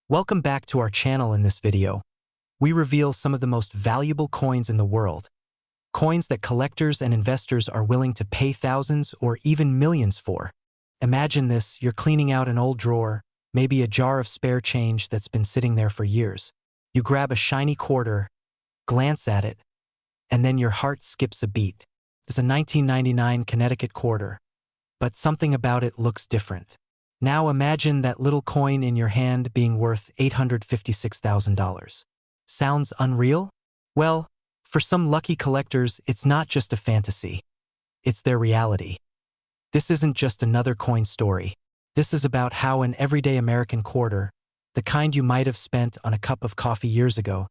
Welcome back to our channel. In this video, we reveal some of the most valuable coins in the world, coins that collectors and investors are willing to pay thousands or even millions for. Imagine this: you're cleaning out an old drawer, maybe a jar of spare change that's been sitting there for years. You grab a shiny quarter, glance at it, and then your heart skips a beat. It's a 1999 Connecticut quarter, but something about it looks different. Now imagine that little coin in your hand being worth $856,000. Sounds unreal? Well, for some lucky collectors, it's not just a fantasy. It's their reality. This isn't just another coin story. This is about how an everyday American quarter, the kind you might have spent on a cup of coffee years ago,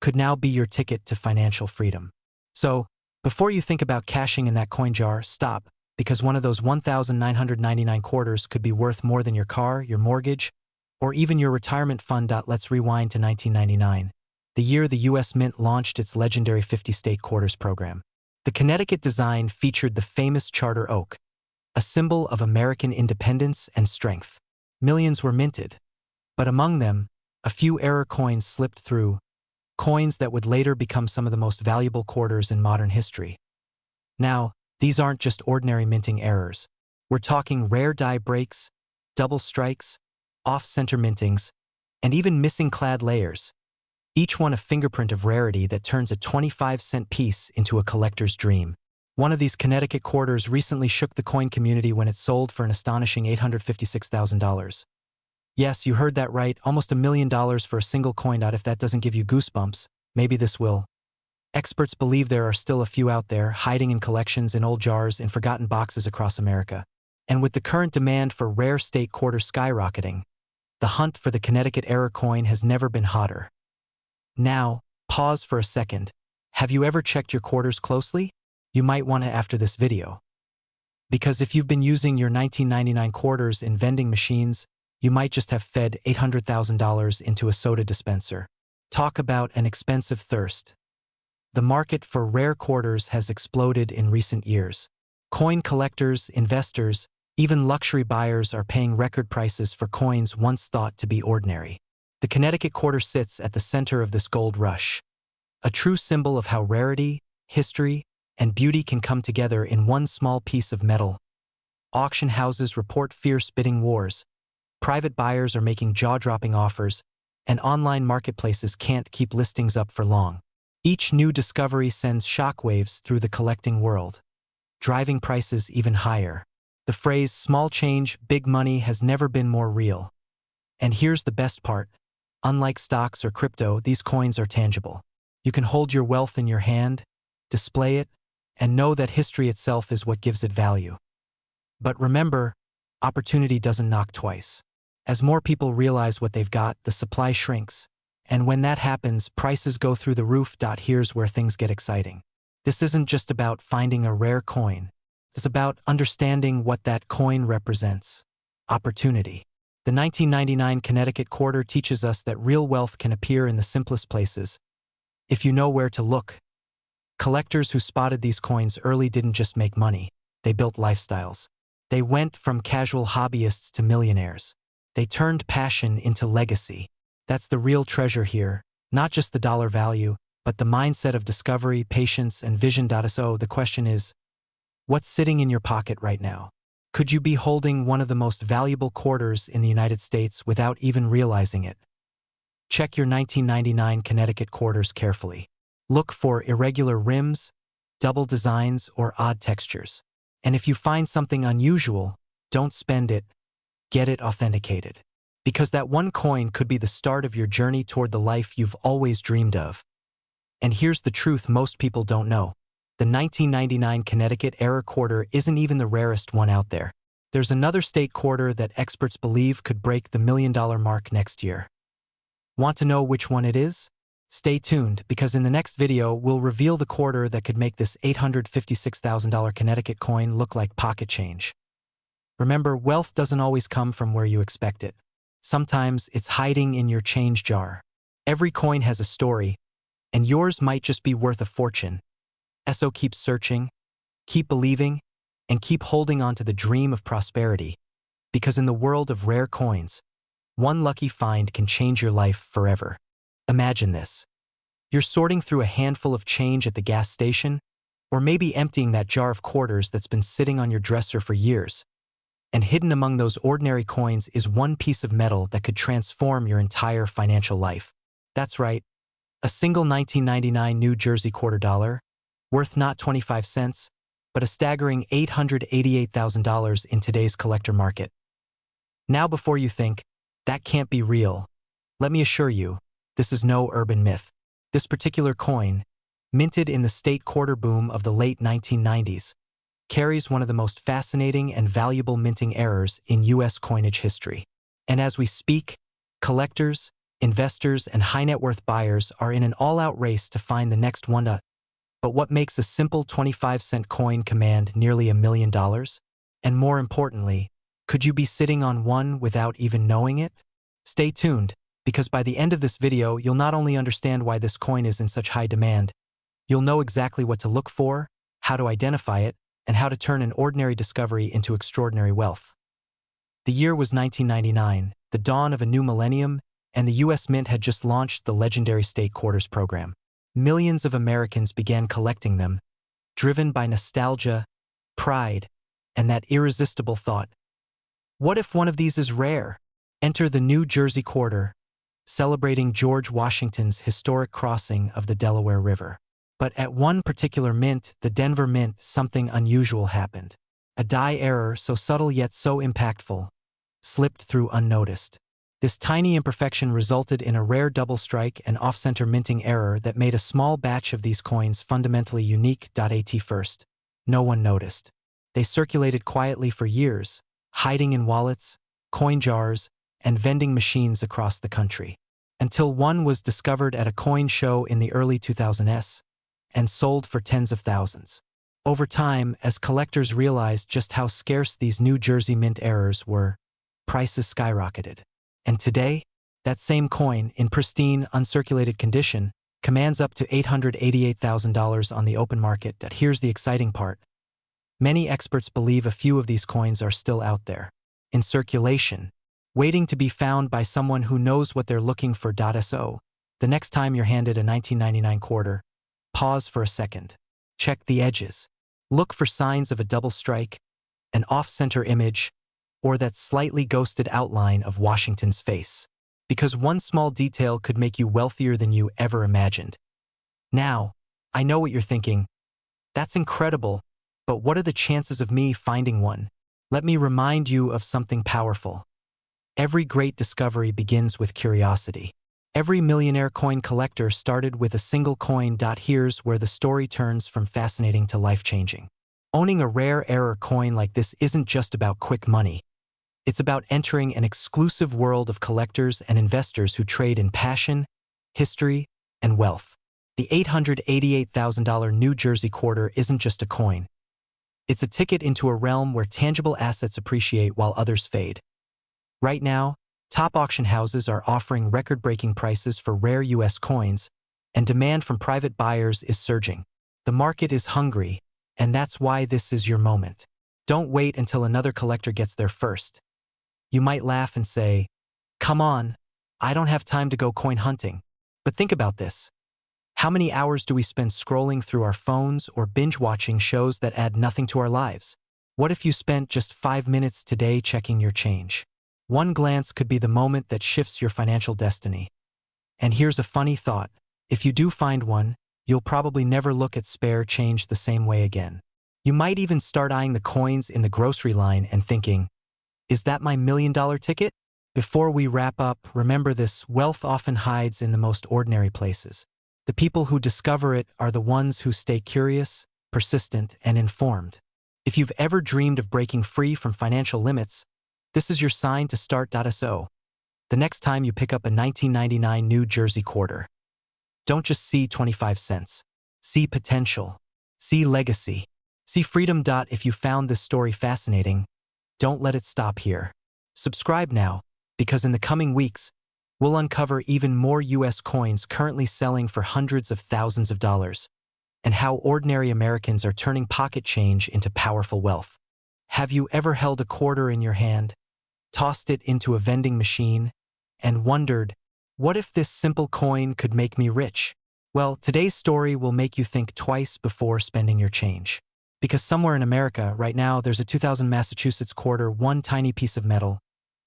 could now be your ticket to financial freedom. So, before you think about cashing in that coin jar, stop. Because one of those 1,999 quarters could be worth more than your car, your mortgage, or even your retirement fund. Let's rewind to 1999, the year the U.S. Mint launched its legendary 50-state quarters program. The Connecticut design featured the famous charter oak, a symbol of American independence and strength. Millions were minted, but among them, a few error coins slipped through, coins that would later become some of the most valuable quarters in modern history. Now, these aren't just ordinary minting errors. We're talking rare die breaks, double strikes, off-center mintings, and even missing clad layers. Each one a fingerprint of rarity that turns a 25-cent piece into a collector's dream. One of these Connecticut quarters recently shook the coin community when it sold for an astonishing $856,000. Yes, you heard that right, almost $1 million for a single coin. If that doesn't give you goosebumps, maybe this will. Experts believe there are still a few out there, hiding in collections, in old jars, in forgotten boxes across America. And with the current demand for rare state quarters skyrocketing, the hunt for the Connecticut error coin has never been hotter. Now, pause for a second. Have you ever checked your quarters closely? You might want to after this video. Because if you've been using your 1999 quarters in vending machines, you might just have fed $800,000 into a soda dispenser. Talk about an expensive thirst. The market for rare quarters has exploded in recent years. Coin collectors, investors, even luxury buyers are paying record prices for coins once thought to be ordinary. The Connecticut quarter sits at the center of this gold rush, a true symbol of how rarity, history, and beauty can come together in one small piece of metal. Auction houses report fierce bidding wars, private buyers are making jaw-dropping offers, and online marketplaces can't keep listings up for long. Each new discovery sends shockwaves through the collecting world, driving prices even higher. The phrase "small change, big money" has never been more real. And here's the best part. Unlike stocks or crypto, these coins are tangible. You can hold your wealth in your hand, display it, and know that history itself is what gives it value. But remember, opportunity doesn't knock twice. As more people realize what they've got, the supply shrinks. And when that happens, prices go through the roof. Here's where things get exciting. This isn't just about finding a rare coin. It's about understanding what that coin represents. Opportunity. The 1999 Connecticut quarter teaches us that real wealth can appear in the simplest places, if you know where to look. Collectors who spotted these coins early didn't just make money, they built lifestyles. They went from casual hobbyists to millionaires. They turned passion into legacy. That's the real treasure here, not just the dollar value, but the mindset of discovery, patience, and vision. So the question is, what's sitting in your pocket right now? Could you be holding one of the most valuable quarters in the United States without even realizing it? Check your 1999 Connecticut quarters carefully. Look for irregular rims, double designs, or odd textures. And if you find something unusual, don't spend it, get it authenticated. Because that one coin could be the start of your journey toward the life you've always dreamed of. And here's the truth most people don't know. The 1999 Connecticut error quarter isn't even the rarest one out there. There's another state quarter that experts believe could break the $1 million mark next year. Want to know which one it is? Stay tuned, because in the next video we'll reveal the quarter that could make this $856,000 Connecticut coin look like pocket change. Remember, wealth doesn't always come from where you expect it. Sometimes it's hiding in your change jar. Every coin has a story, and yours might just be worth a fortune. So keep searching, keep believing, and keep holding on to the dream of prosperity. Because in the world of rare coins, One lucky find can change your life forever. Imagine this. You're sorting through a handful of change at the gas station, or maybe emptying that jar of quarters that's been sitting on your dresser for years. And hidden among those ordinary coins is one piece of metal that could transform your entire financial life. That's right, a single 1999 New Jersey quarter dollar, worth not 25 cents, but a staggering $888,000 in today's collector market. Now before you think, that can't be real, let me assure you, this is no urban myth. This particular coin, minted in the state quarter boom of the late 1990s, carries one of the most fascinating and valuable minting errors in U.S. coinage history. And as we speak, collectors, investors, and high-net-worth buyers are in an all-out race to find the next one. But what makes a simple 25-cent coin command nearly $1 million? And more importantly, could you be sitting on one without even knowing it? Stay tuned, because by the end of this video, you'll not only understand why this coin is in such high demand, you'll know exactly what to look for, how to identify it, and how to turn an ordinary discovery into extraordinary wealth. The year was 1999, the dawn of a new millennium, and the U.S. Mint had just launched the legendary state quarters program. Millions of Americans began collecting them, driven by nostalgia, pride, and that irresistible thought. What if one of these is rare? Enter the New Jersey quarter, celebrating George Washington's historic crossing of the Delaware River. But at one particular mint, the Denver Mint, something unusual happened. A die error so subtle yet so impactful slipped through unnoticed. This tiny imperfection resulted in a rare double strike and off-center minting error that made a small batch of these coins fundamentally unique. At first, no one noticed. They circulated quietly for years, hiding in wallets, coin jars, and vending machines across the country, until one was discovered at a coin show in the early 2000s and sold for tens of thousands. Over time, as collectors realized just how scarce these New Jersey Mint errors were, prices skyrocketed. And today, that same coin, in pristine, uncirculated condition, commands up to $888,000 on the open market. Here's the exciting part. Many experts believe a few of these coins are still out there, in circulation, waiting to be found by someone who knows what they're looking for. So, the next time you're handed a 1999 quarter, pause for a second. Check the edges. Look for signs of a double strike, an off-center image, or that slightly ghosted outline of Washington's face. Because one small detail could make you wealthier than you ever imagined. Now, I know what you're thinking. That's incredible, but what are the chances of me finding one? Let me remind you of something powerful. Every great discovery begins with curiosity. Every millionaire coin collector started with a single coin. Here's where the story turns from fascinating to life-changing. Owning a rare error coin like this isn't just about quick money. It's about entering an exclusive world of collectors and investors who trade in passion, history, and wealth. The $888,000 New Jersey quarter isn't just a coin. It's a ticket into a realm where tangible assets appreciate while others fade. Right now, top auction houses are offering record-breaking prices for rare U.S. coins, and demand from private buyers is surging. The market is hungry, and that's why this is your moment. Don't wait until another collector gets there first. You might laugh and say, "Come on, I don't have time to go coin hunting." But think about this. How many hours do we spend scrolling through our phones or binge-watching shows that add nothing to our lives? What if you spent just 5 minutes today checking your change? One glance could be the moment that shifts your financial destiny. And here's a funny thought. If you do find one, you'll probably never look at spare change the same way again. You might even start eyeing the coins in the grocery line and thinking, "Is that my $1 million ticket?" Before we wrap up, remember this: wealth often hides in the most ordinary places. The people who discover it are the ones who stay curious, persistent, and informed. If you've ever dreamed of breaking free from financial limits, this is your sign to start. So, the next time you pick up a 1999 New Jersey quarter, don't just see 25 cents. See potential. See legacy. See freedom. If you found this story fascinating, don't let it stop here. Subscribe now, because in the coming weeks, we'll uncover even more U.S. coins currently selling for hundreds of thousands of dollars, and how ordinary Americans are turning pocket change into powerful wealth. Have you ever held a quarter in your hand, tossed it into a vending machine, and wondered, what if this simple coin could make me rich? Well, today's story will make you think twice before spending your change. Because somewhere in America, right now, there's a 2000 Massachusetts quarter, one tiny piece of metal,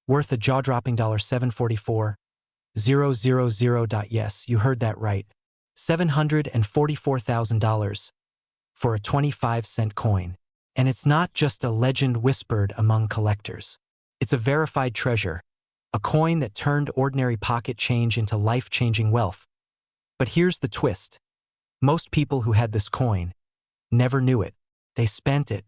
worth a jaw-dropping $744,000. Yes, you heard that right. $744,000 for a 25-cent coin. And it's not just a legend whispered among collectors. It's a verified treasure, a coin that turned ordinary pocket change into life-changing wealth. But here's the twist. Most people who had this coin never knew it. They spent it.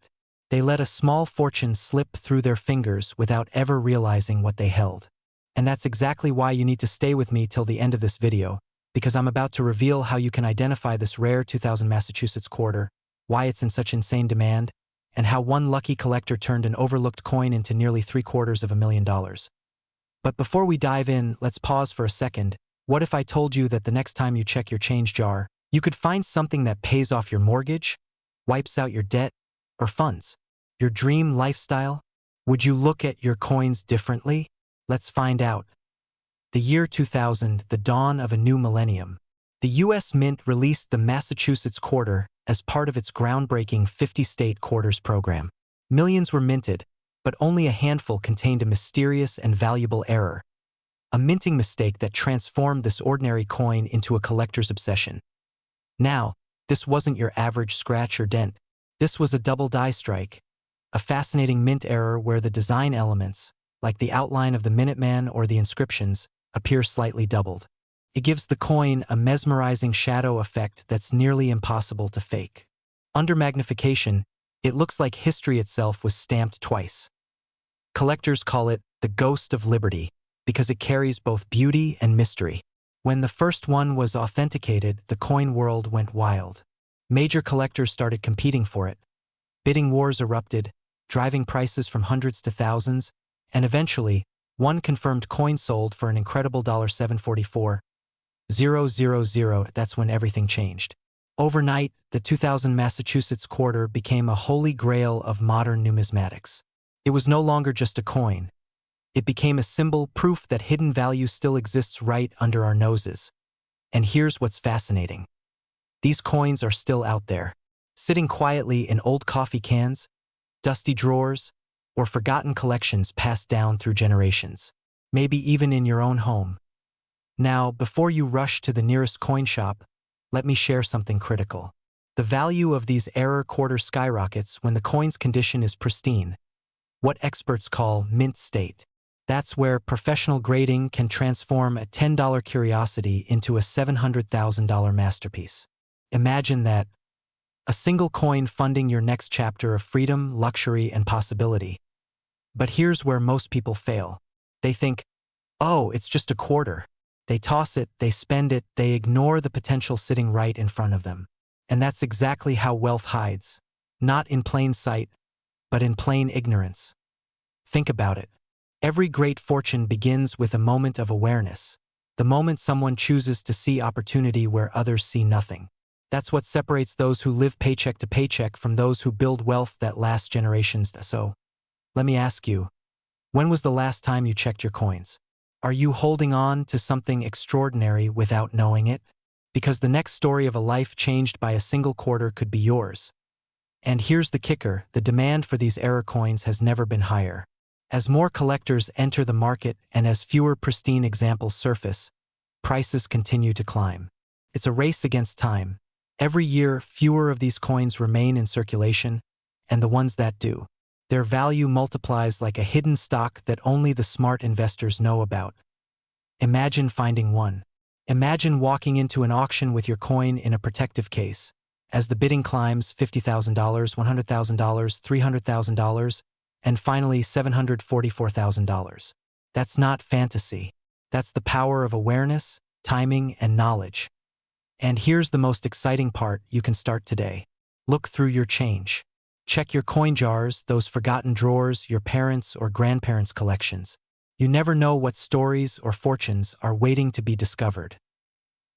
They let a small fortune slip through their fingers without ever realizing what they held. And that's exactly why you need to stay with me till the end of this video, because I'm about to reveal how you can identify this rare 2000 Massachusetts quarter, why it's in such insane demand, and how one lucky collector turned an overlooked coin into nearly $750,000. But before we dive in, let's pause for a second. What if I told you that the next time you check your change jar, you could find something that pays off your mortgage, wipes out your debt, or funds your dream lifestyle? Would you look at your coins differently? Let's find out. The year 2000, the dawn of a new millennium. The U.S. Mint released the Massachusetts quarter as part of its groundbreaking 50-state quarters program. Millions were minted, but only a handful contained a mysterious and valuable error. A minting mistake that transformed this ordinary coin into a collector's obsession. Now, this wasn't your average scratch or dent. This was a double die strike, a fascinating mint error where the design elements, like the outline of the Minuteman or the inscriptions, appear slightly doubled. It gives the coin a mesmerizing shadow effect that's nearly impossible to fake. Under magnification, it looks like history itself was stamped twice. Collectors call it the Ghost of Liberty because it carries both beauty and mystery. When the first one was authenticated, the coin world went wild. Major collectors started competing for it. Bidding wars erupted, driving prices from hundreds to thousands, and eventually, one confirmed coin sold for an incredible $744,000. That's when everything changed. Overnight, the 2000 Massachusetts quarter became a holy grail of modern numismatics. It was no longer just a coin. It became a symbol, proof that hidden value still exists right under our noses. And here's what's fascinating. These coins are still out there, sitting quietly in old coffee cans, dusty drawers, or forgotten collections passed down through generations, maybe even in your own home. Now, before you rush to the nearest coin shop, let me share something critical. The value of these error quarters skyrockets when the coin's condition is pristine, what experts call mint state. That's where professional grading can transform a $10 curiosity into a $700,000 masterpiece. Imagine that, a single coin funding your next chapter of freedom, luxury, and possibility. But here's where most people fail. They think, oh, it's just a quarter. They toss it, they spend it, they ignore the potential sitting right in front of them. And that's exactly how wealth hides. Not in plain sight, but in plain ignorance. Think about it. Every great fortune begins with a moment of awareness. The moment someone chooses to see opportunity where others see nothing. That's what separates those who live paycheck to paycheck from those who build wealth that lasts generations. So, let me ask you, when was the last time you checked your coins? Are you holding on to something extraordinary without knowing it? Because the next story of a life changed by a single quarter could be yours. And here's the kicker, the demand for these error coins has never been higher. As more collectors enter the market and as fewer pristine examples surface, prices continue to climb. It's a race against time. Every year, fewer of these coins remain in circulation, and the ones that do, their value multiplies like a hidden stock that only the smart investors know about. Imagine finding one. Imagine walking into an auction with your coin in a protective case. As the bidding climbs, $50,000, $100,000, $300,000, and finally $744,000. That's not fantasy. That's the power of awareness, timing, and knowledge. And here's the most exciting part, you can start today. Look through your change. Check your coin jars, those forgotten drawers, your parents' or grandparents' collections. You never know what stories or fortunes are waiting to be discovered.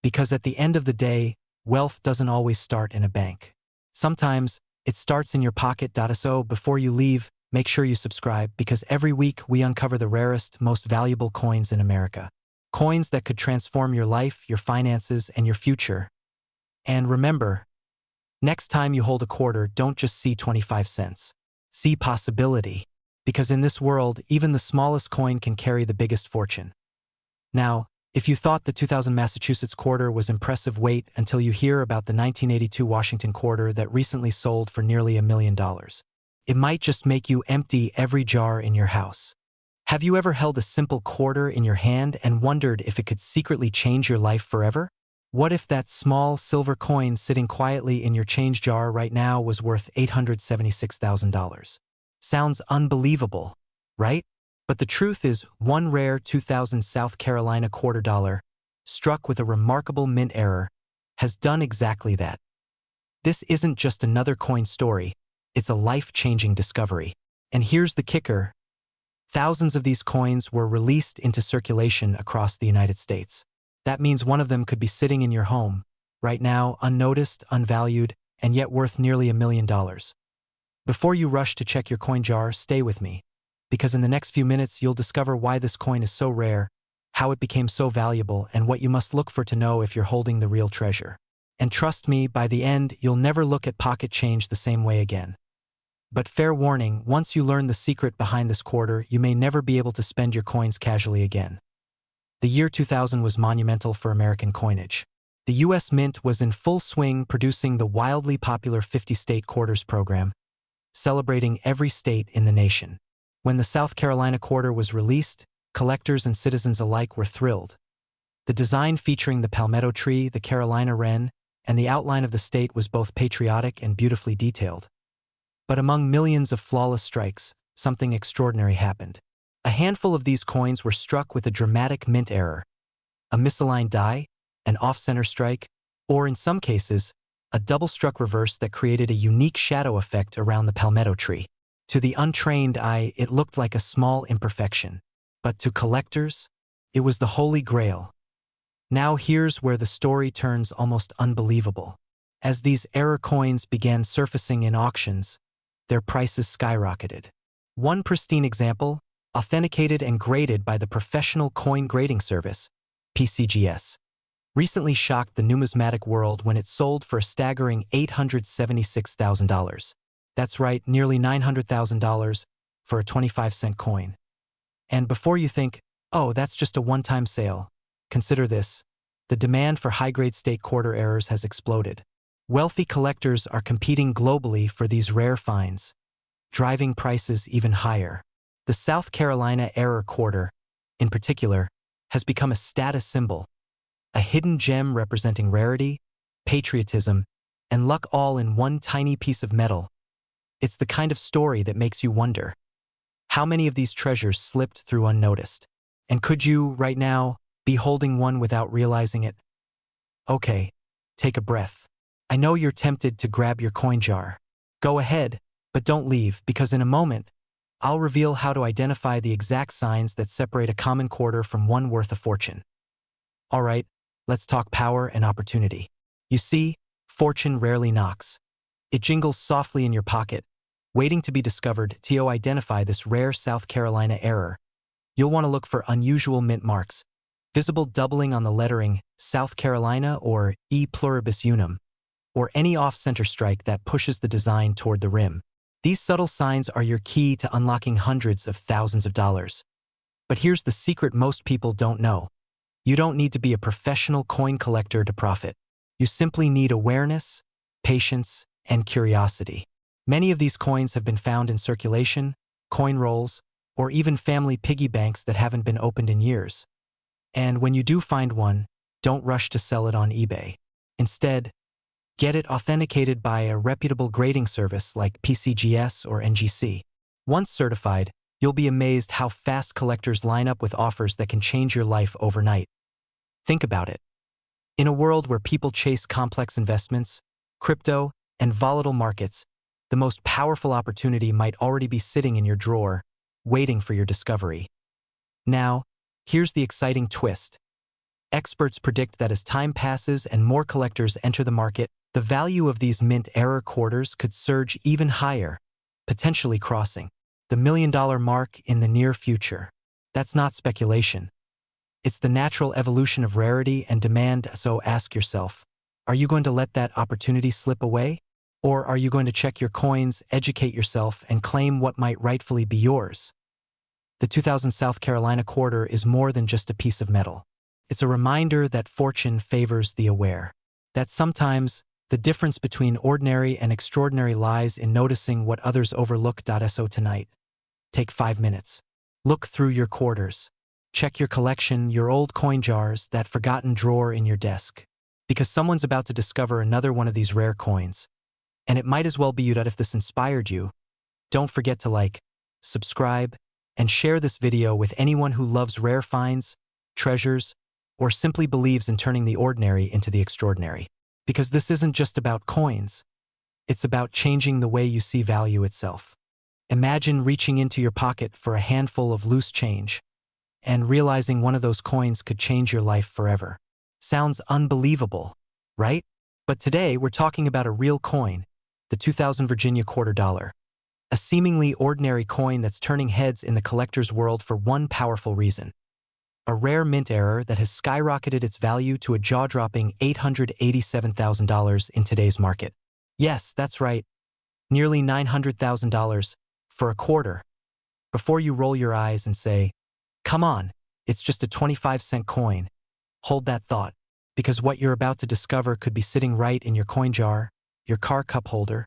Because at the end of the day, wealth doesn't always start in a bank. Sometimes, it starts in your pocket. So before you leave, make sure you subscribe because every week we uncover the rarest, most valuable coins in America. Coins that could transform your life, your finances, and your future. And remember, next time you hold a quarter, don't just see 25 cents. See possibility. Because in this world, even the smallest coin can carry the biggest fortune. Now, if you thought the 2000 Massachusetts quarter was impressive, wait until you hear about the 1982 Washington quarter that recently sold for nearly $1 million. It might just make you empty every jar in your house. Have you ever held a simple quarter in your hand and wondered if it could secretly change your life forever? What if that small silver coin sitting quietly in your change jar right now was worth $876,000? Sounds unbelievable, right? But the truth is, one rare 2000 South Carolina quarter dollar, struck with a remarkable mint error, has done exactly that. This isn't just another coin story, it's a life-changing discovery. And here's the kicker. Thousands of these coins were released into circulation across the United States. That means one of them could be sitting in your home, right now, unnoticed, unvalued, and yet worth nearly $1 million. Before you rush to check your coin jar, stay with me, because in the next few minutes you'll discover why this coin is so rare, how it became so valuable, and what you must look for to know if you're holding the real treasure. And trust me, by the end, you'll never look at pocket change the same way again. But fair warning, once you learn the secret behind this quarter, you may never be able to spend your coins casually again. The year 2000 was monumental for American coinage. The U.S. Mint was in full swing producing the wildly popular 50-state quarters program, celebrating every state in the nation. When the South Carolina quarter was released, collectors and citizens alike were thrilled. The design featuring the palmetto tree, the Carolina wren, and the outline of the state was both patriotic and beautifully detailed. But among millions of flawless strikes, something extraordinary happened. A handful of these coins were struck with a dramatic mint error, a misaligned die, an off-center strike, or in some cases, a double-struck reverse that created a unique shadow effect around the palmetto tree. To the untrained eye, it looked like a small imperfection, but to collectors, it was the holy grail. Now here's where the story turns almost unbelievable. As these error coins began surfacing in auctions, their prices skyrocketed. One pristine example, authenticated and graded by the professional coin grading service, PCGS, recently shocked the numismatic world when it sold for a staggering $876,000. That's right, nearly $900,000 for a 25-cent coin. And before you think, oh, that's just a one-time sale, consider this. The demand for high-grade state quarter errors has exploded. Wealthy collectors are competing globally for these rare finds, driving prices even higher. The South Carolina error quarter, in particular, has become a status symbol, a hidden gem representing rarity, patriotism, and luck all in one tiny piece of metal. It's the kind of story that makes you wonder, how many of these treasures slipped through unnoticed? And could you, right now, be holding one without realizing it? Okay, take a breath. I know you're tempted to grab your coin jar. Go ahead, but don't leave, because in a moment, I'll reveal how to identify the exact signs that separate a common quarter from one worth a fortune. All right, let's talk power and opportunity. You see, fortune rarely knocks. It jingles softly in your pocket, waiting to be discovered. To identify this rare South Carolina error, you'll want to look for unusual mint marks, visible doubling on the lettering South Carolina or E pluribus unum, or any off-center strike that pushes the design toward the rim. These subtle signs are your key to unlocking hundreds of thousands of dollars. But here's the secret most people don't know. You don't need to be a professional coin collector to profit. You simply need awareness, patience, and curiosity. Many of these coins have been found in circulation, coin rolls, or even family piggy banks that haven't been opened in years. And when you do find one, don't rush to sell it on eBay. Instead, get it authenticated by a reputable grading service like PCGS or NGC. Once certified, you'll be amazed how fast collectors line up with offers that can change your life overnight. Think about it. In a world where people chase complex investments, crypto, and volatile markets, the most powerful opportunity might already be sitting in your drawer, waiting for your discovery. Now, here's the exciting twist. Experts predict that as time passes and more collectors enter the market, the value of these mint error quarters could surge even higher, potentially crossing the $1 million mark in the near future. That's not speculation. It's the natural evolution of rarity and demand, so ask yourself, are you going to let that opportunity slip away? Or are you going to check your coins, educate yourself, and claim what might rightfully be yours? The 2000 South Carolina quarter is more than just a piece of metal. It's a reminder that fortune favors the aware. That sometimes, the difference between ordinary and extraordinary lies in noticing what others overlook. So tonight, take 5 minutes. Look through your quarters. Check your collection, your old coin jars, that forgotten drawer in your desk. Because someone's about to discover another one of these rare coins. And it might as well be you. If this inspired you, don't forget to like, subscribe, and share this video with anyone who loves rare finds, treasures, or simply believes in turning the ordinary into the extraordinary. Because this isn't just about coins. It's about changing the way you see value itself. Imagine reaching into your pocket for a handful of loose change and realizing one of those coins could change your life forever. Sounds unbelievable, right? But today we're talking about a real coin, the 2000 Virginia quarter dollar. A seemingly ordinary coin that's turning heads in the collector's world for one powerful reason. A rare mint error that has skyrocketed its value to a jaw-dropping $887,000 in today's market. Yes, that's right, nearly $900,000 for a quarter. Before you roll your eyes and say, come on, it's just a 25-cent coin, hold that thought, because what you're about to discover could be sitting right in your coin jar, your car cup holder,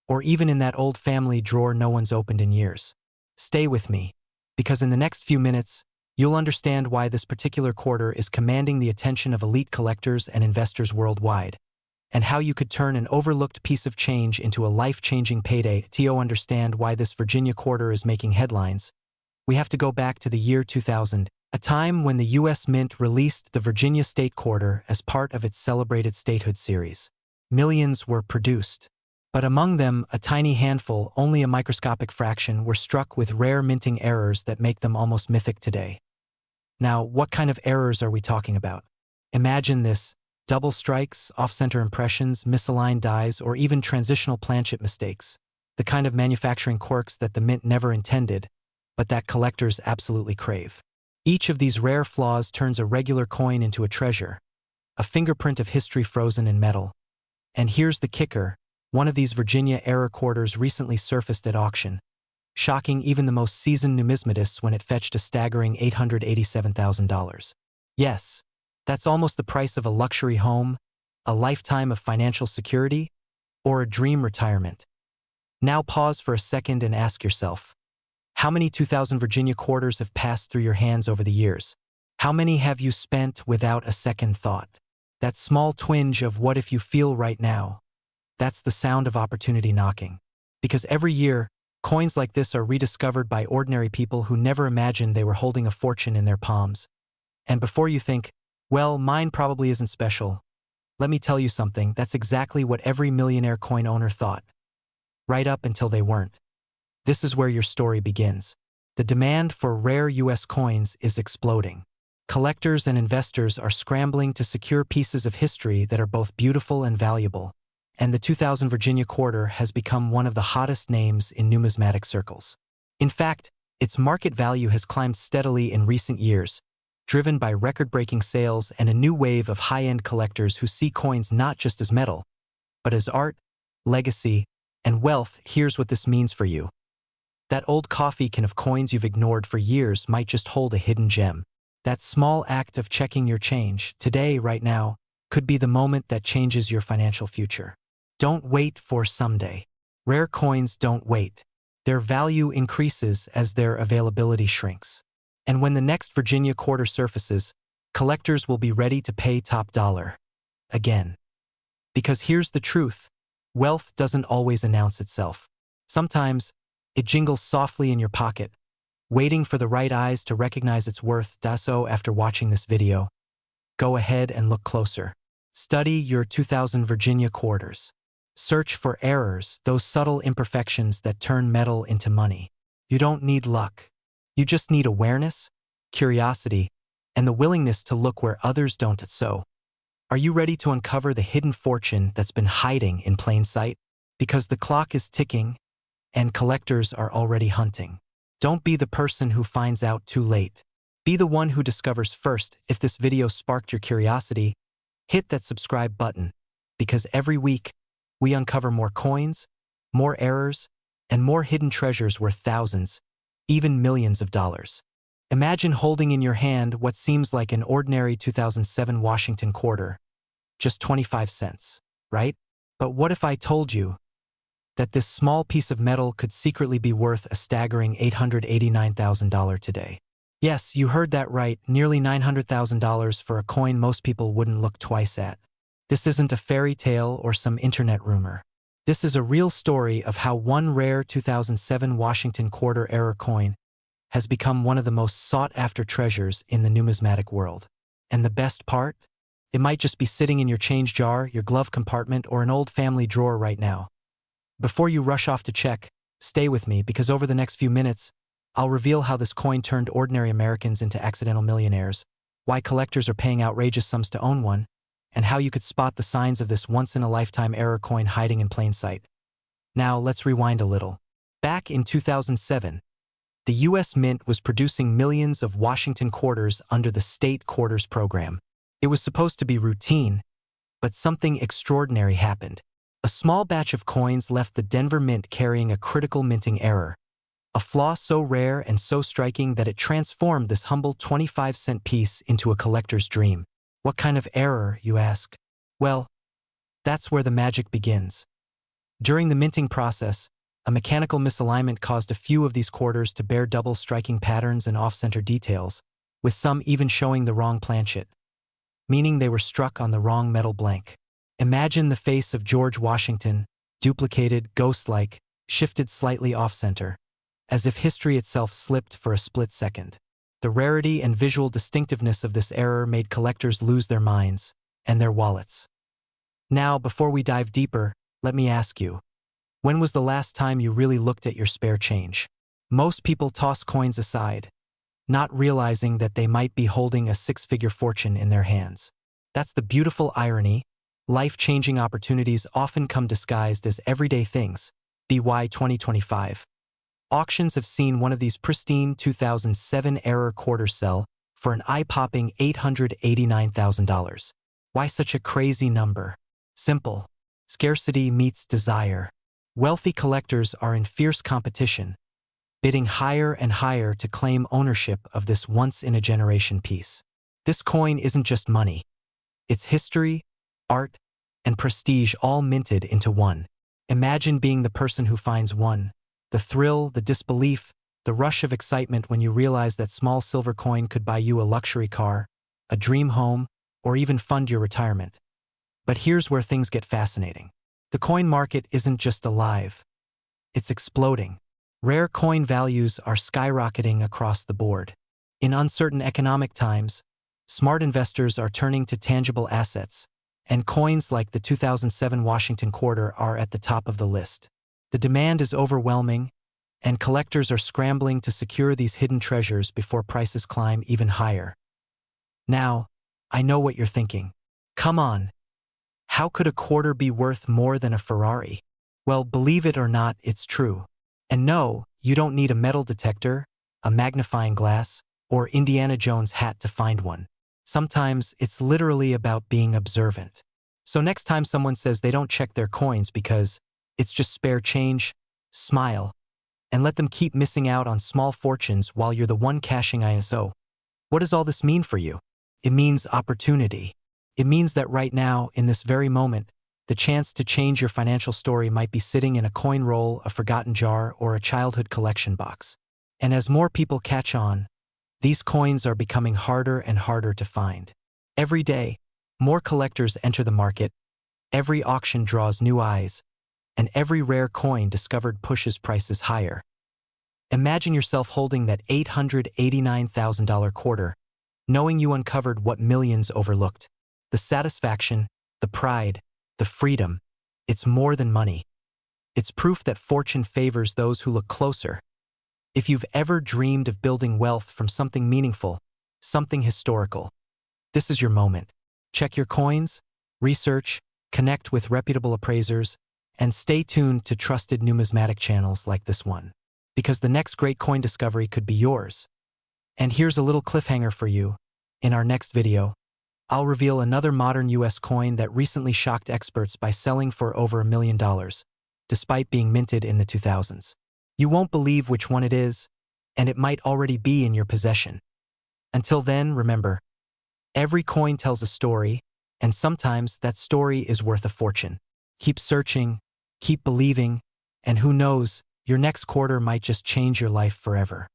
or even in that old family drawer no one's opened in years. Stay with me, because in the next few minutes, you'll understand why this particular quarter is commanding the attention of elite collectors and investors worldwide, and how you could turn an overlooked piece of change into a life-changing payday. To understand why this Virginia quarter is making headlines, we have to go back to the year 2000, a time when the U.S. Mint released the Virginia State Quarter as part of its celebrated statehood series. Millions were produced. But among them, a tiny handful, only a microscopic fraction, were struck with rare minting errors that make them almost mythic today. Now, what kind of errors are we talking about? Imagine this: double strikes, off-center impressions, misaligned dies, or even transitional planchet mistakes. The kind of manufacturing quirks that the mint never intended, but that collectors absolutely crave. Each of these rare flaws turns a regular coin into a treasure, a fingerprint of history frozen in metal. And here's the kicker. One of these Virginia error quarters recently surfaced at auction, shocking even the most seasoned numismatists when it fetched a staggering $887,000. Yes, that's almost the price of a luxury home, a lifetime of financial security, or a dream retirement. Now pause for a second and ask yourself, how many 2000 Virginia quarters have passed through your hands over the years? How many have you spent without a second thought? That small twinge of what if you feel right now? That's the sound of opportunity knocking. Because every year, coins like this are rediscovered by ordinary people who never imagined they were holding a fortune in their palms. And before you think, well, mine probably isn't special, let me tell you something, that's exactly what every millionaire coin owner thought. Right up until they weren't. This is where your story begins. The demand for rare U.S. coins is exploding. Collectors and investors are scrambling to secure pieces of history that are both beautiful and valuable. And the 2000 Virginia quarter has become one of the hottest names in numismatic circles. In fact, its market value has climbed steadily in recent years, driven by record-breaking sales and a new wave of high-end collectors who see coins not just as metal, but as art, legacy, and wealth. Here's what this means for you. That old coffee can of coins you've ignored for years might just hold a hidden gem. That small act of checking your change, today, right now, could be the moment that changes your financial future. Don't wait for someday. Rare coins don't wait. Their value increases as their availability shrinks. And when the next Virginia quarter surfaces, collectors will be ready to pay top dollar. Again. Because here's the truth. Wealth doesn't always announce itself. Sometimes, it jingles softly in your pocket, waiting for the right eyes to recognize its worth. So after watching this video, go ahead and look closer. Study your 2000 Virginia quarters. Search for errors, those subtle imperfections that turn metal into money. You don't need luck. You just need awareness, curiosity, and the willingness to look where others don't. So, are you ready to uncover the hidden fortune that's been hiding in plain sight? Because the clock is ticking, and collectors are already hunting. Don't be the person who finds out too late. Be the one who discovers first. If this video sparked your curiosity, hit that subscribe button, because every week, we uncover more coins, more errors, and more hidden treasures worth thousands, even millions of dollars. Imagine holding in your hand what seems like an ordinary 2007 Washington quarter, just 25 cents, right? But what if I told you that this small piece of metal could secretly be worth a staggering $889,000 today? Yes, you heard that right, nearly $900,000 for a coin most people wouldn't look twice at. This isn't a fairy tale or some internet rumor. This is a real story of how one rare 2007 Washington quarter-era coin has become one of the most sought-after treasures in the numismatic world. And the best part? It might just be sitting in your change jar, your glove compartment, or an old family drawer right now. Before you rush off to check, stay with me, because over the next few minutes, I'll reveal how this coin turned ordinary Americans into accidental millionaires, why collectors are paying outrageous sums to own one, and how you could spot the signs of this once-in-a-lifetime error coin hiding in plain sight. Now, let's rewind a little. Back in 2007, the U.S. Mint was producing millions of Washington quarters under the State Quarters program. It was supposed to be routine, but something extraordinary happened. A small batch of coins left the Denver Mint carrying a critical minting error, a flaw so rare and so striking that it transformed this humble 25-cent piece into a collector's dream. What kind of error, you ask? Well, that's where the magic begins. During the minting process, a mechanical misalignment caused a few of these quarters to bear double striking patterns and off-center details, with some even showing the wrong planchet, meaning they were struck on the wrong metal blank. Imagine the face of George Washington, duplicated, ghost-like, shifted slightly off-center, as if history itself slipped for a split second. The rarity and visual distinctiveness of this error made collectors lose their minds and their wallets. Now, before we dive deeper, let me ask you, when was the last time you really looked at your spare change? Most people toss coins aside, not realizing that they might be holding a six-figure fortune in their hands. That's the beautiful irony. Life-changing opportunities often come disguised as everyday things. BY 2025. Auctions have seen one of these pristine 2007 error quarters sell for an eye-popping $889,000. Why such a crazy number? Simple. Scarcity meets desire. Wealthy collectors are in fierce competition, bidding higher and higher to claim ownership of this once-in-a-generation piece. This coin isn't just money. It's history, art, and prestige all minted into one. Imagine being the person who finds one. The thrill, the disbelief, the rush of excitement when you realize that small silver coin could buy you a luxury car, a dream home, or even fund your retirement. But here's where things get fascinating. The coin market isn't just alive. It's exploding. Rare coin values are skyrocketing across the board. In uncertain economic times, smart investors are turning to tangible assets, and coins like the 2007 Washington quarter are at the top of the list. The demand is overwhelming, and collectors are scrambling to secure these hidden treasures before prices climb even higher. Now, I know what you're thinking. Come on. How could a quarter be worth more than a Ferrari? Well, believe it or not, it's true. And no, you don't need a metal detector, a magnifying glass, or Indiana Jones hat to find one. Sometimes it's literally about being observant. So next time someone says they don't check their coins because it's just spare change, smile, and let them keep missing out on small fortunes while you're the one cashing ISO. What does all this mean for you? It means opportunity. It means that right now, in this very moment, the chance to change your financial story might be sitting in a coin roll, a forgotten jar, or a childhood collection box. And as more people catch on, these coins are becoming harder and harder to find. Every day, more collectors enter the market, every auction draws new eyes, and every rare coin discovered pushes prices higher. Imagine yourself holding that $889,000 quarter, knowing you uncovered what millions overlooked. The satisfaction, the pride, the freedom, it's more than money. It's proof that fortune favors those who look closer. If you've ever dreamed of building wealth from something meaningful, something historical, this is your moment. Check your coins, research, connect with reputable appraisers, and stay tuned to trusted numismatic channels like this one, because the next great coin discovery could be yours. And here's a little cliffhanger for you. In our next video, I'll reveal another modern US coin that recently shocked experts by selling for over $1 million, despite being minted in the 2000s. You won't believe which one it is, and it might already be in your possession. Until then, remember, every coin tells a story, and sometimes that story is worth a fortune. Keep searching, keep believing, and who knows, your next quarter might just change your life forever.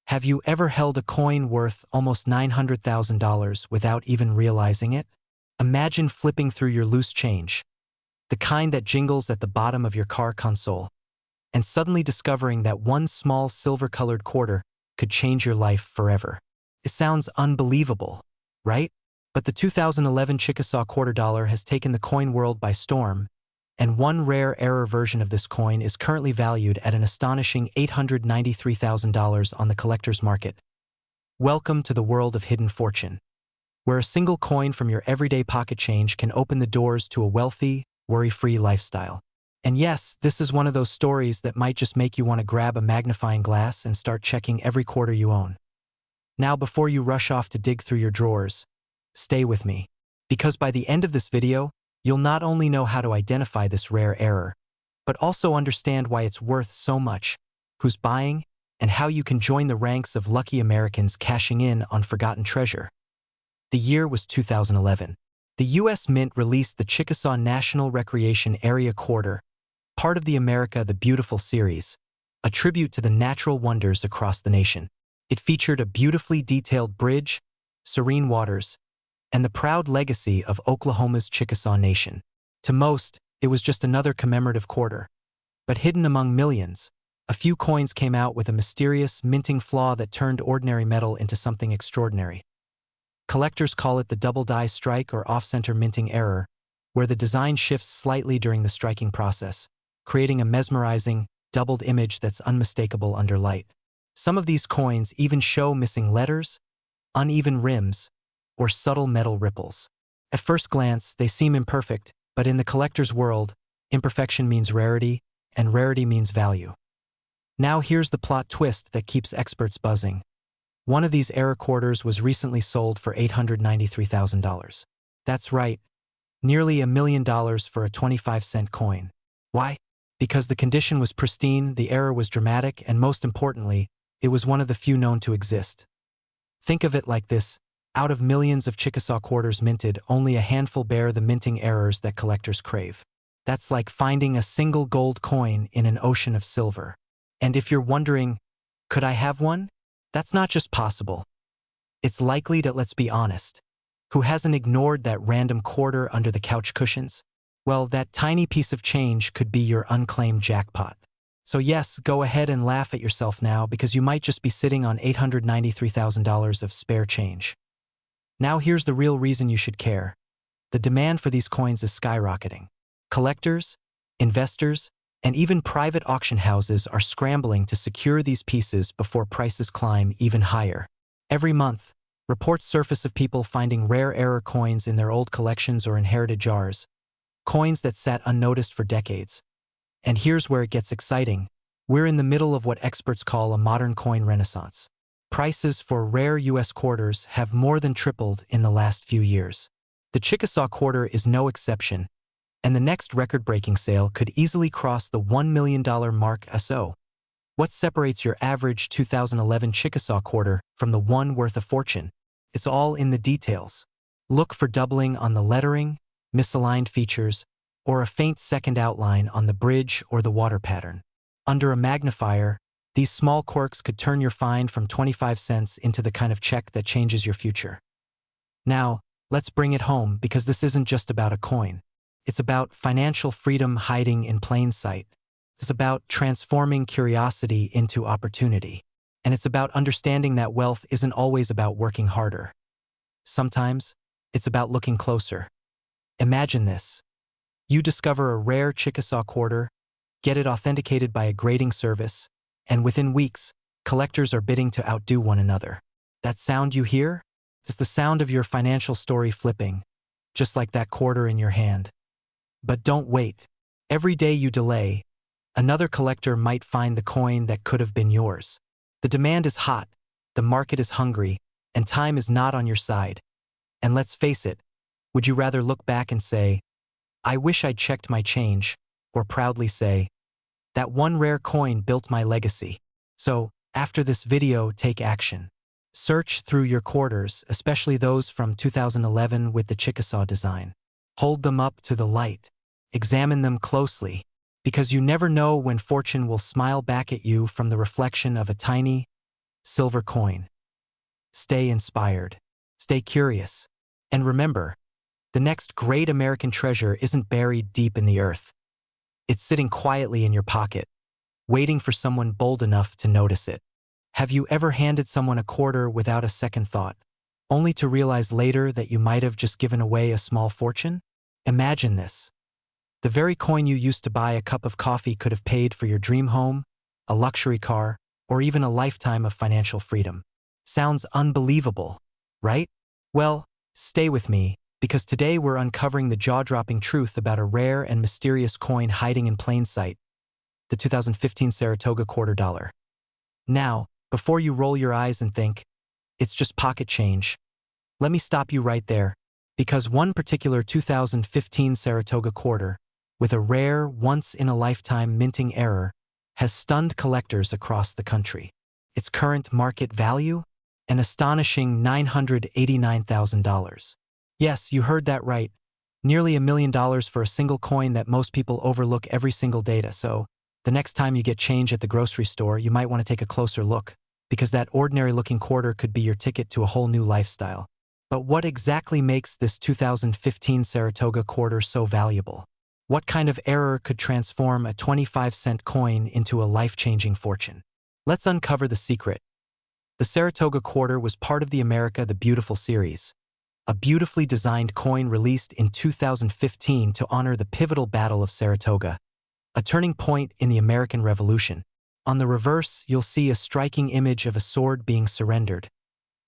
Have you ever held a coin worth almost $900,000 without even realizing it? Imagine flipping through your loose change, the kind that jingles at the bottom of your car console, and suddenly discovering that one small silver-colored quarter could change your life forever. It sounds unbelievable, right? But the 2011 Chickasaw quarter dollar has taken the coin world by storm, and one rare error version of this coin is currently valued at an astonishing $893,000 on the collector's market. Welcome to the world of hidden fortune, where a single coin from your everyday pocket change can open the doors to a wealthy, worry-free lifestyle. And yes, this is one of those stories that might just make you want to grab a magnifying glass and start checking every quarter you own. Now, before you rush off to dig through your drawers, stay with me, because by the end of this video, you'll not only know how to identify this rare error, but also understand why it's worth so much, who's buying, and how you can join the ranks of lucky Americans cashing in on forgotten treasure. The year was 2011. The U.S. Mint released the Chickasaw National Recreation Area Quarter, part of the America the Beautiful series, a tribute to the natural wonders across the nation. It featured a beautifully detailed bridge, serene waters, and the proud legacy of Oklahoma's Chickasaw Nation. To most, it was just another commemorative quarter. But hidden among millions, a few coins came out with a mysterious, minting flaw that turned ordinary metal into something extraordinary. Collectors call it the double die strike or off-center minting error, where the design shifts slightly during the striking process, creating a mesmerizing, doubled image that's unmistakable under light. Some of these coins even show missing letters, uneven rims, or subtle metal ripples. At first glance, they seem imperfect, but in the collector's world, imperfection means rarity, and rarity means value. Now here's the plot twist that keeps experts buzzing. One of these error quarters was recently sold for $893,000. That's right, nearly $1 million for a 25-cent coin. Why? Because the condition was pristine, the error was dramatic, and most importantly, it was one of the few known to exist. Think of it like this. Out of millions of Chickasaw quarters minted, only a handful bear the minting errors that collectors crave. That's like finding a single gold coin in an ocean of silver. And if you're wondering, could I have one? That's not just possible. It's likely that, let's be honest, who hasn't ignored that random quarter under the couch cushions? Well, that tiny piece of change could be your unclaimed jackpot. So yes, go ahead and laugh at yourself now, because you might just be sitting on $893,000 of spare change. Now here's the real reason you should care. The demand for these coins is skyrocketing. Collectors, investors, and even private auction houses are scrambling to secure these pieces before prices climb even higher. Every month, reports surface of people finding rare error coins in their old collections or inherited jars, coins that sat unnoticed for decades. And here's where it gets exciting. We're in the middle of what experts call a modern coin renaissance. Prices for rare U.S. quarters have more than tripled in the last few years. The Chickasaw quarter is no exception, and the next record-breaking sale could easily cross the $1 million mark. So, what separates your average 2011 Chickasaw quarter from the one worth a fortune? It's all in the details. Look for doubling on the lettering, misaligned features, or a faint second outline on the bridge or the water pattern. Under a magnifier, these small quirks could turn your find from 25 cents into the kind of check that changes your future. Now, let's bring it home, because this isn't just about a coin. It's about financial freedom hiding in plain sight. It's about transforming curiosity into opportunity. And it's about understanding that wealth isn't always about working harder. Sometimes, it's about looking closer. Imagine this. You discover a rare Chickasaw quarter, get it authenticated by a grading service, and within weeks, collectors are bidding to outdo one another. That sound you hear? It's the sound of your financial story flipping, just like that quarter in your hand. But don't wait. Every day you delay, another collector might find the coin that could have been yours. The demand is hot, the market is hungry, and time is not on your side. And let's face it, would you rather look back and say, "I wish I'd checked my change," or proudly say, "That one rare coin built my legacy"? So, after this video, take action. Search through your quarters, especially those from 2011 with the Chickasaw design. Hold them up to the light. Examine them closely, because you never know when fortune will smile back at you from the reflection of a tiny, silver coin. Stay inspired. Stay curious. And remember, the next great American treasure isn't buried deep in the earth. It's sitting quietly in your pocket, waiting for someone bold enough to notice it. Have you ever handed someone a quarter without a second thought, only to realize later that you might have just given away a small fortune? Imagine this. The very coin you used to buy a cup of coffee could have paid for your dream home, a luxury car, or even a lifetime of financial freedom. Sounds unbelievable, right? Well, stay with me, because today we're uncovering the jaw-dropping truth about a rare and mysterious coin hiding in plain sight, the 2015 Saratoga quarter dollar. Now, before you roll your eyes and think, "It's just pocket change," let me stop you right there, because one particular 2015 Saratoga quarter, with a rare, once-in-a-lifetime minting error, has stunned collectors across the country. Its current market value? An astonishing $989,000. Yes, you heard that right. Nearly $1 million for a single coin that most people overlook every single day. So, the next time you get change at the grocery store, you might want to take a closer look, because that ordinary-looking quarter could be your ticket to a whole new lifestyle. But what exactly makes this 2015 Saratoga quarter so valuable? What kind of error could transform a 25-cent coin into a life-changing fortune? Let's uncover the secret. The Saratoga quarter was part of the America the Beautiful series, a beautifully designed coin released in 2015 to honor the pivotal Battle of Saratoga, a turning point in the American Revolution. On the reverse, you'll see a striking image of a sword being surrendered,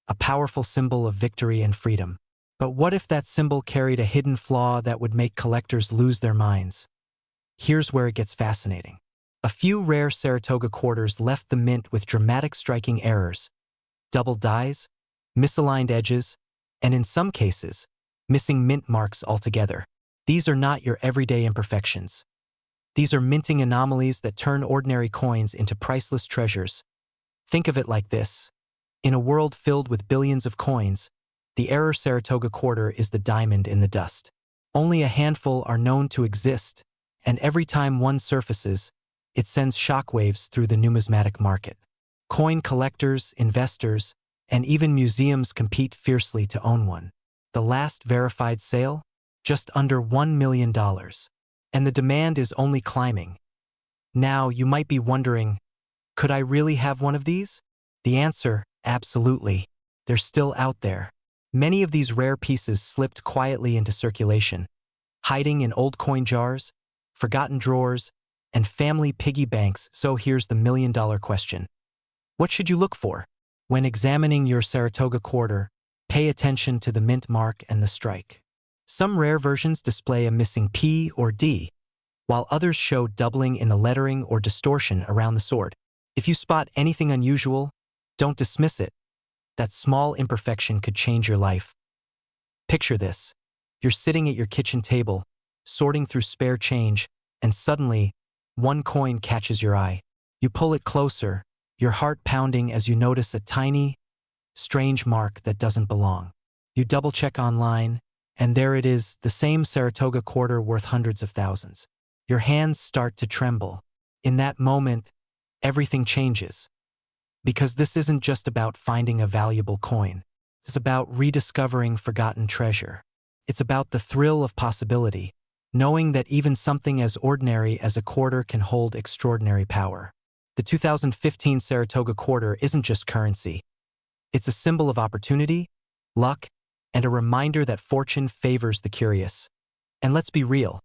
a powerful symbol of victory and freedom. But what if that symbol carried a hidden flaw that would make collectors lose their minds? Here's where it gets fascinating. A few rare Saratoga quarters left the mint with dramatic striking errors, double dies, misaligned edges, and in some cases, missing mint marks altogether. These are not your everyday imperfections. These are minting anomalies that turn ordinary coins into priceless treasures. Think of it like this. In a world filled with billions of coins, the error Saratoga quarter is the diamond in the dust. Only a handful are known to exist, and every time one surfaces, it sends shockwaves through the numismatic market. Coin collectors, investors, and even museums compete fiercely to own one. The last verified sale? Just under $1 million. And the demand is only climbing. Now, you might be wondering, could I really have one of these? The answer, absolutely. They're still out there. Many of these rare pieces slipped quietly into circulation, hiding in old coin jars, forgotten drawers, and family piggy banks. So here's the million-dollar question. What should you look for? When examining your Saratoga quarter, pay attention to the mint mark and the strike. Some rare versions display a missing P or D, while others show doubling in the lettering or distortion around the sword. If you spot anything unusual, don't dismiss it. That small imperfection could change your life. Picture this. You're sitting at your kitchen table, sorting through spare change, and suddenly, one coin catches your eye. You pull it closer, your heart pounding as you notice a tiny, strange mark that doesn't belong. You double-check online, and there it is, the same Saratoga quarter worth hundreds of thousands. Your hands start to tremble. In that moment, everything changes. Because this isn't just about finding a valuable coin. It's about rediscovering forgotten treasure. It's about the thrill of possibility, knowing that even something as ordinary as a quarter can hold extraordinary power. The 2015 Saratoga quarter isn't just currency. It's a symbol of opportunity, luck, and a reminder that fortune favors the curious. And let's be real.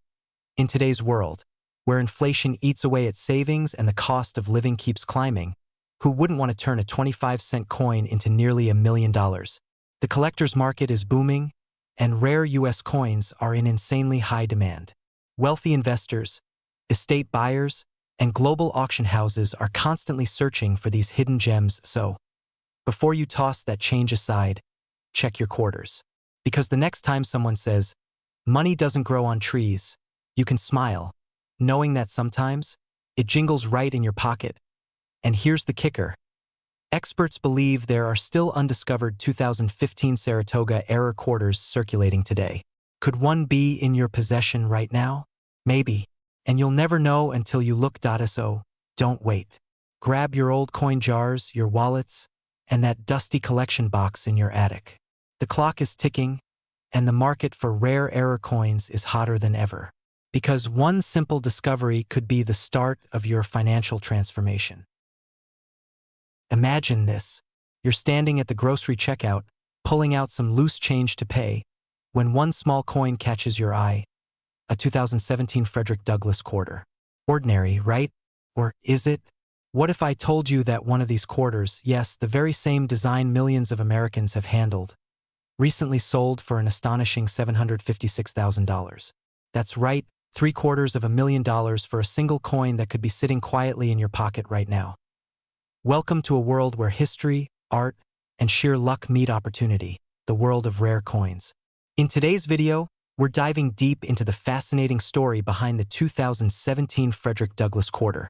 In today's world, where inflation eats away at savings and the cost of living keeps climbing, who wouldn't want to turn a 25-cent coin into nearly $1 million? The collector's market is booming, and rare U.S. coins are in insanely high demand. Wealthy investors, estate buyers, and global auction houses are constantly searching for these hidden gems, so before you toss that change aside, check your quarters. Because the next time someone says, money doesn't grow on trees, you can smile, knowing that sometimes it jingles right in your pocket. And here's the kicker. Experts believe there are still undiscovered 2015 Saratoga-era quarters circulating today. Could one be in your possession right now? Maybe. And you'll never know until you look. So don't wait. Grab your old coin jars, your wallets, and that dusty collection box in your attic. The clock is ticking, and the market for rare era coins is hotter than ever. Because one simple discovery could be the start of your financial transformation. Imagine this. You're standing at the grocery checkout, pulling out some loose change to pay, when one small coin catches your eye, a 2017 Frederick Douglass quarter. Ordinary, right? Or is it? What if I told you that one of these quarters, yes, the very same design millions of Americans have handled, recently sold for an astonishing $756,000. That's right, $750,000 for a single coin that could be sitting quietly in your pocket right now. Welcome to a world where history, art, and sheer luck meet opportunity, the world of rare coins. In today's video, we're diving deep into the fascinating story behind the 2017 Frederick Douglass quarter,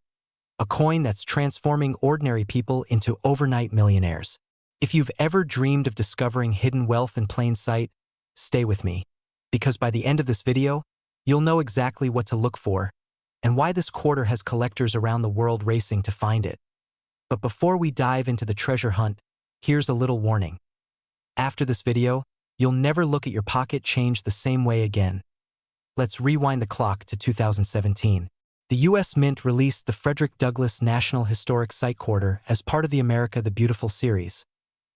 a coin that's transforming ordinary people into overnight millionaires. If you've ever dreamed of discovering hidden wealth in plain sight, stay with me, because by the end of this video, you'll know exactly what to look for and why this quarter has collectors around the world racing to find it. But before we dive into the treasure hunt, here's a little warning. After this video, you'll never look at your pocket change the same way again. Let's rewind the clock to 2017. The U.S. Mint released the Frederick Douglass National Historic Site Quarter as part of the America the Beautiful series,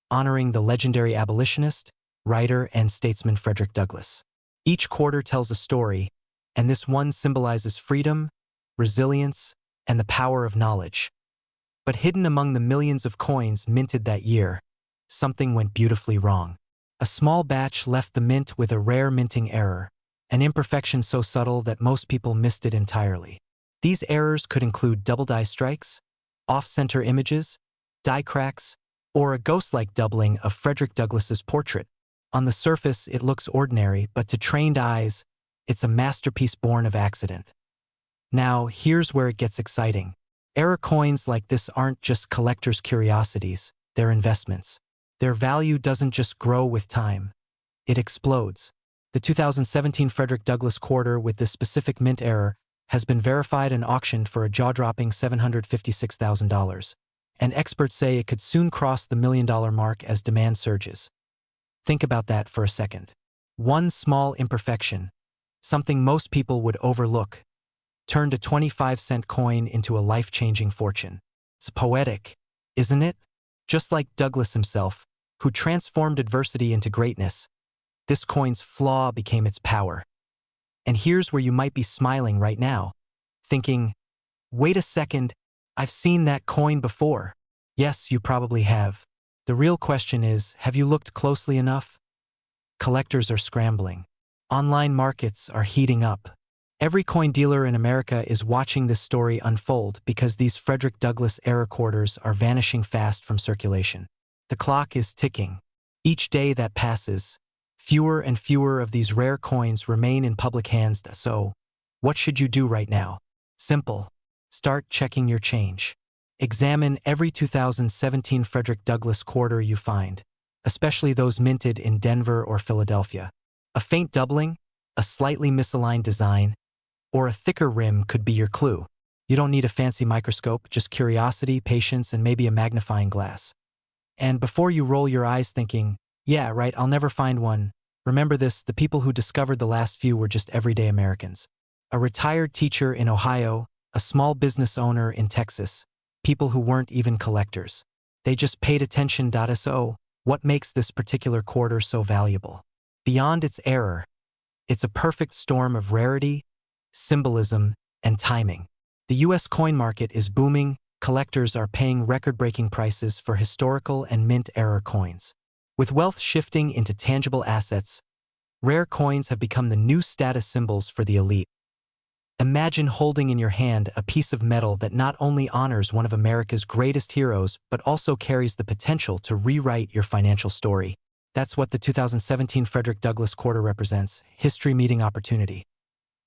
honoring the legendary abolitionist, writer, and statesman Frederick Douglass. Each quarter tells a story, and this one symbolizes freedom, resilience, and the power of knowledge. But hidden among the millions of coins minted that year, something went beautifully wrong. A small batch left the mint with a rare minting error, an imperfection so subtle that most people missed it entirely. These errors could include double die strikes, off-center images, die cracks, or a ghost-like doubling of Frederick Douglass's portrait. On the surface, it looks ordinary, but to trained eyes, it's a masterpiece born of accident. Now, here's where it gets exciting. Era coins like this aren't just collectors' curiosities, they're investments. Their value doesn't just grow with time, it explodes. The 2017 Frederick Douglass quarter with this specific mint error has been verified and auctioned for a jaw-dropping $756,000, and experts say it could soon cross the $1 million mark as demand surges. Think about that for a second. One small imperfection, something most people would overlook, turned a 25-cent coin into a life-changing fortune. It's poetic, isn't it? Just like Douglass himself, who transformed adversity into greatness, this coin's flaw became its power. And here's where you might be smiling right now, thinking, wait a second, I've seen that coin before. Yes, you probably have. The real question is, have you looked closely enough? Collectors are scrambling. Online markets are heating up. Every coin dealer in America is watching this story unfold because these Frederick Douglass era quarters are vanishing fast from circulation. The clock is ticking. Each day that passes, fewer and fewer of these rare coins remain in public hands. So, what should you do right now? Simple. Start checking your change. Examine every 2017 Frederick Douglass quarter you find, especially those minted in Denver or Philadelphia. A faint doubling, a slightly misaligned design, or a thicker rim could be your clue. You don't need a fancy microscope, just curiosity, patience, and maybe a magnifying glass. And before you roll your eyes thinking, yeah, right, I'll never find one, remember this, the people who discovered the last few were just everyday Americans. A retired teacher in Ohio, a small business owner in Texas, people who weren't even collectors. They just paid attention. So, what makes this particular quarter so valuable? Beyond its error, it's a perfect storm of rarity, symbolism, and timing. The U.S. coin market is booming, collectors are paying record-breaking prices for historical and mint-era coins. With wealth shifting into tangible assets, rare coins have become the new status symbols for the elite. Imagine holding in your hand a piece of metal that not only honors one of America's greatest heroes but also carries the potential to rewrite your financial story. That's what the 2017 Frederick Douglass quarter represents: history meeting opportunity.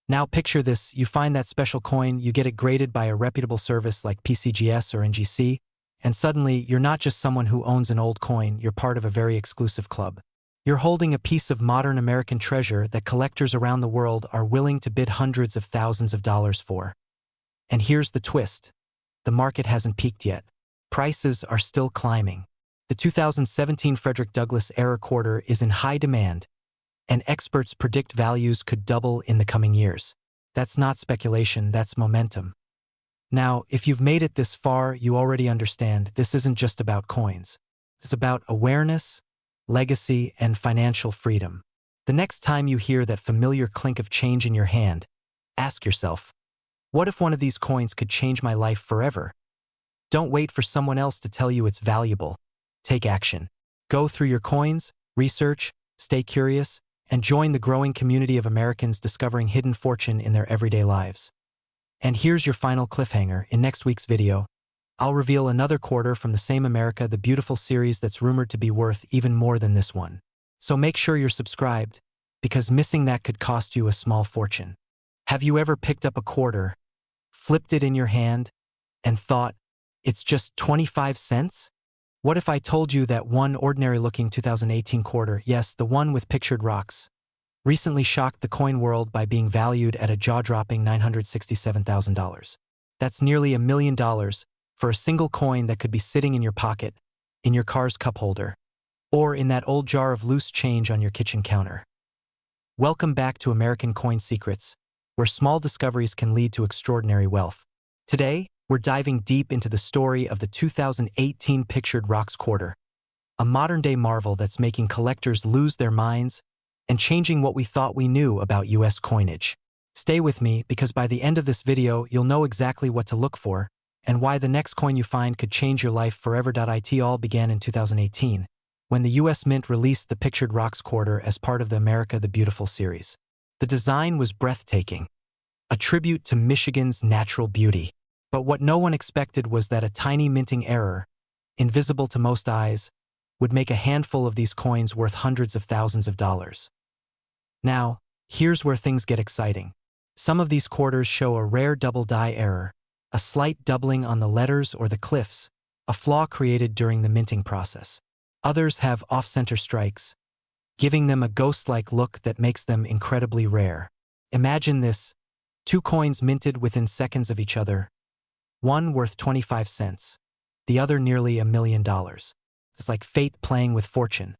Now picture this: you find that special coin, you get it graded by a reputable service like PCGS or NGC, and suddenly you're not just someone who owns an old coin, you're part of a very exclusive club. You're holding a piece of modern American treasure that collectors around the world are willing to bid hundreds of thousands of dollars for. And here's the twist: the market hasn't peaked yet. Prices are still climbing. The 2017 Frederick Douglass era quarter is in high demand, and experts predict values could double in the coming years. That's not speculation, that's momentum. Now, if you've made it this far, you already understand this isn't just about coins. It's about awareness, legacy, and financial freedom. The next time you hear that familiar clink of change in your hand, ask yourself, what if one of these coins could change my life forever? Don't wait for someone else to tell you it's valuable. Take action. Go through your coins, research, stay curious, and join the growing community of Americans discovering hidden fortune in their everyday lives. And here's your final cliffhanger. In next week's video, I'll reveal another quarter from the same America the Beautiful series that's rumored to be worth even more than this one. So make sure you're subscribed, because missing that could cost you a small fortune. Have you ever picked up a quarter, flipped it in your hand, and thought, it's just 25 cents? What if I told you that one ordinary-looking 2018 quarter, yes, the one with pictured rocks, recently shocked the coin world by being valued at a jaw-dropping $967,000. That's nearly $1 million for a single coin that could be sitting in your pocket, in your car's cup holder, or in that old jar of loose change on your kitchen counter. Welcome back to American Coin Secrets, where small discoveries can lead to extraordinary wealth. Today, we're diving deep into the story of the 2018 Pictured Rocks quarter, a modern-day marvel that's making collectors lose their minds and changing what we thought we knew about U.S. coinage. Stay with me, because by the end of this video, you'll know exactly what to look for and why the next coin you find could change your life forever. It all began in 2018, when the U.S. Mint released the Pictured Rocks quarter as part of the America the Beautiful series. The design was breathtaking, a tribute to Michigan's natural beauty. But what no one expected was that a tiny minting error, invisible to most eyes, would make a handful of these coins worth hundreds of thousands of dollars. Now, here's where things get exciting. Some of these quarters show a rare double die error, a slight doubling on the letters or the glyphs, a flaw created during the minting process. Others have off-center strikes, giving them a ghost-like look that makes them incredibly rare. Imagine this: two coins minted within seconds of each other, one worth 25 cents, the other nearly $1 million. It's like fate playing with fortune.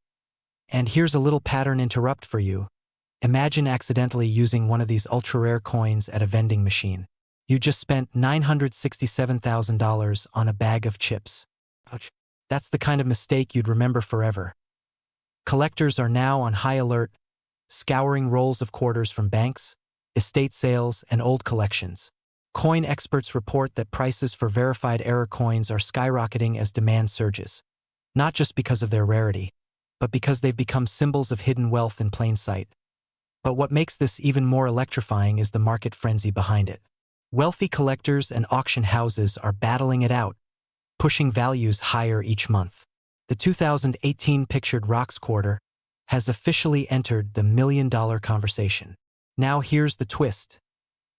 And here's a little pattern interrupt for you. Imagine accidentally using one of these ultra-rare coins at a vending machine. You just spent $967,000 on a bag of chips. Ouch. That's the kind of mistake you'd remember forever. Collectors are now on high alert, scouring rolls of quarters from banks, estate sales, and old collections. Coin experts report that prices for verified error coins are skyrocketing as demand surges, not just because of their rarity, but because they've become symbols of hidden wealth in plain sight. But what makes this even more electrifying is the market frenzy behind it. Wealthy collectors and auction houses are battling it out, pushing values higher each month. The 2018 Pictured Rocks quarter has officially entered the $1 million conversation. Now here's the twist,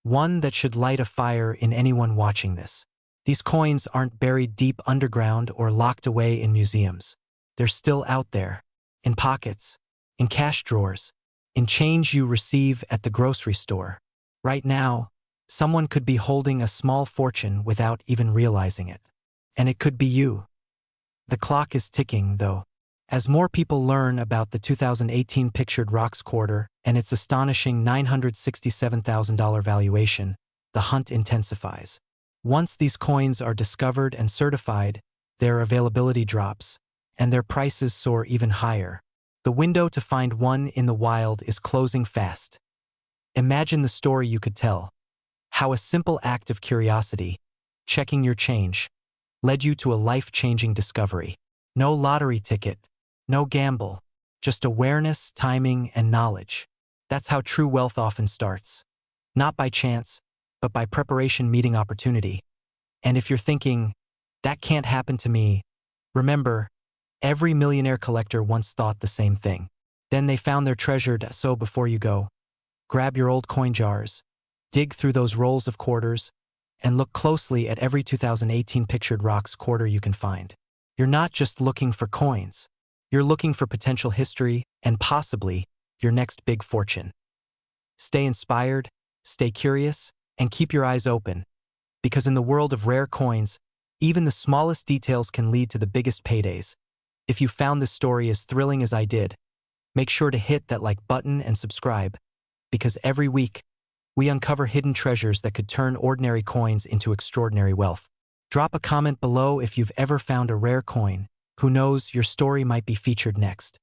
one that should light a fire in anyone watching this. These coins aren't buried deep underground or locked away in museums. They're still out there, in pockets, in cash drawers, in change you receive at the grocery store. Right now, someone could be holding a small fortune without even realizing it. And it could be you. The clock is ticking, though. As more people learn about the 2018 Pictured Rocks quarter and its astonishing $967,000 valuation, the hunt intensifies. Once these coins are discovered and certified, their availability drops, and their prices soar even higher. The window to find one in the wild is closing fast. Imagine the story you could tell. How a simple act of curiosity, checking your change, led you to a life-changing discovery. No lottery ticket, no gamble, just awareness, timing, and knowledge. That's how true wealth often starts. Not by chance, but by preparation meeting opportunity. And if you're thinking, that can't happen to me, remember, every millionaire collector once thought the same thing. Then they found their treasure, so before you go, grab your old coin jars, dig through those rolls of quarters, and look closely at every 2018 pictured rocks quarter you can find. You're not just looking for coins. You're looking for potential history and possibly your next big fortune. Stay inspired, stay curious, and keep your eyes open, because in the world of rare coins, even the smallest details can lead to the biggest paydays. If you found this story as thrilling as I did, make sure to hit that like button and subscribe, because every week, we uncover hidden treasures that could turn ordinary coins into extraordinary wealth. Drop a comment below if you've ever found a rare coin. Who knows, your story might be featured next.